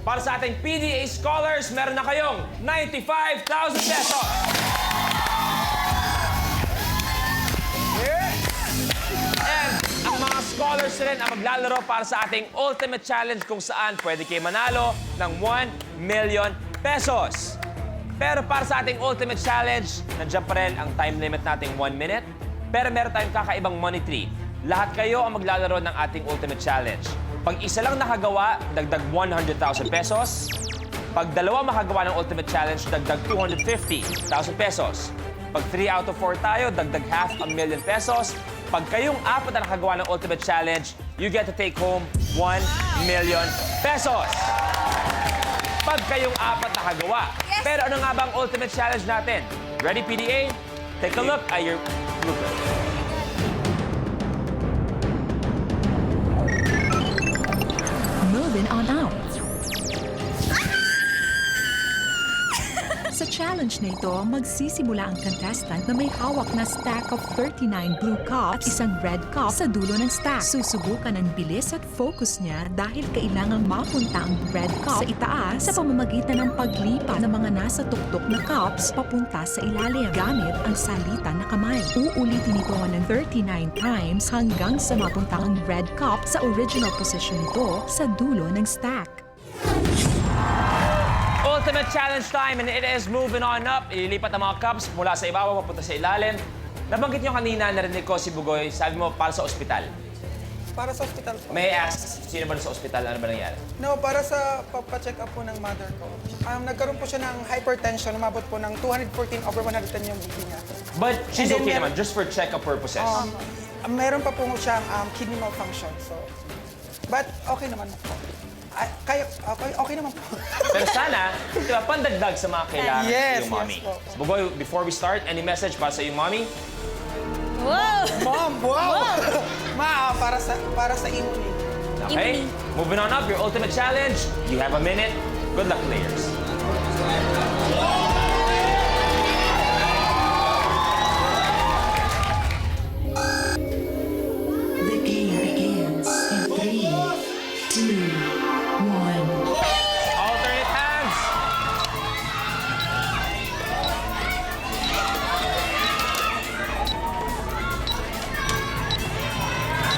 Para sa ating PDA Scholars, meron na kayong 95,000 pesos. And ang mga scholars rin ang maglalaro para sa ating Ultimate Challenge kung saan pwede kayo manalo ng 1 million pesos. Pero para sa ating Ultimate Challenge, nandiyan pa rin ang time limit nating 1 minute. Pero meron tayong kakaibang money tree. Lahat kayo ang maglalaro ng ating Ultimate Challenge. Pag isa lang nakagawa, dagdag 100,000 pesos. Pag dalawa makagawa ng Ultimate Challenge, dagdag 250,000 pesos. Pag 3 out of 4 tayo, dagdag 500,000 pesos. Pag kayong apat na nakagawa ng Ultimate Challenge, you get to take home 1 million pesos. Pag kayong apat nakagawa. Pero ano nga ba ang Ultimate Challenge natin? Ready, PDA? Take a look at your blueprint. Moving on out. Sa challenge na ito, magsisimula ang contestant na may hawak na stack of 39 blue cups at isang red cup sa dulo ng stack. Susubukan ang bilis at focus niya dahil kailangang mapunta ang red cup sa itaas sa pamamagitan ng paglipat ng mga nasa tuktok na cups papunta sa ilalim gamit ang salita na kamay. Uulitin ito ng 39 times hanggang sa mapunta ang red cup sa original position nito sa dulo ng stack. Ultimate Challenge time and it is moving on up. Ililipat ang mga cups mula sa ibabaw papunta sa ilalim. Nabanggit nyo kanina, narinig ko si Bugoy, sabi mo para sa ospital. Para sa ospital po. May I ask, sino ba sa ospital? Ano ba nangyari? No, para sa papacheck up po ng mother ko. Nagkaroon po siya ng hypertension, umabot po ng 214/110 yung BP niya. But she's And then okay naman, meron- just for check-up purposes. Meron pa po siyang kidney malfunction. So, but okay naman po. Okay naman po. Pero sana, di ba, pandagdag sa mga kailangan Yes, sa iyong mommy. yes po. So, Bugoy, before we start, any message para sa iyong mommy? Wow! Mom, wow! Ma, para sa imo ni. Okay, moving on up, your Ultimate Challenge. You have a minute. Good luck, players. The game begins in 3, 2, 1. Alternate hands.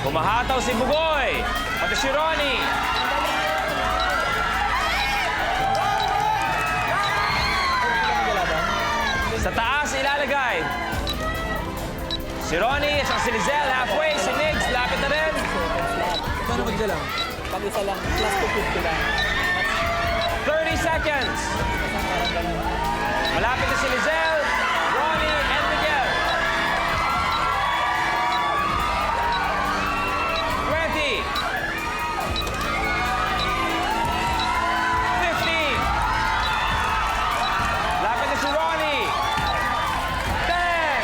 Humahataw si Bugoy. Pati si Ronnie. Sa taas ilalagay. Si Ronnie, at si Lizelle halfway. Si Migs, lapit na rin. Paano magdala? Pag isa lang, plus 250 lang. 30 seconds. Malapit na si Lizelle, Ronnie, and Miguel. 20. 15. Lapit na si Ronnie. 10.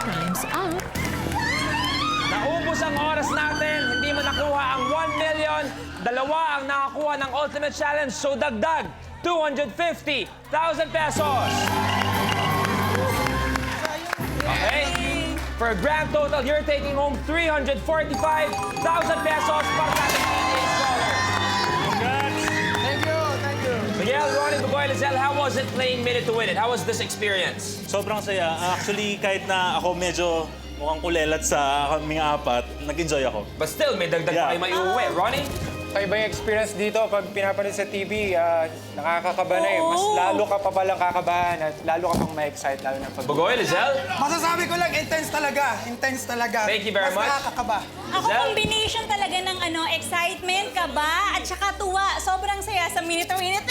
'Time's up. Naubos ang oras natin, hindi mo nakuha ang 1 million. Dalawa ang nakakuha ng Ultimate Challenge, so dagdag 250,000 pesos. Okay? For a grand total, you're taking home 345,000 pesos para sa ating PDA Scholars. Thank you. Miguel, Ronnie, Bugoy, Lizelle, how was it playing Minute to Win It? How was this experience? Sobrang saya. Actually, kahit na ako medyo mukhang kulelat sa kaming apat, nag-enjoy ako. But still, may dagdag pa Yeah. kayo maiuwi. Ronnie? Iba yung experience dito pag pinapanood sa TV, nakakakaba na eh. Mas lalo ka pa palang kakabahan at lalo ka pang ma-excite, lalo na pag... Bugoy, Lizelle? Masasabi ko lang, intense talaga. Intense talaga. Thank you very much. Mas nakakakaba. Ako Lizelle? combination talaga ng excitement, kaba, at saka tuwa. Sobrang saya sa minute to minute.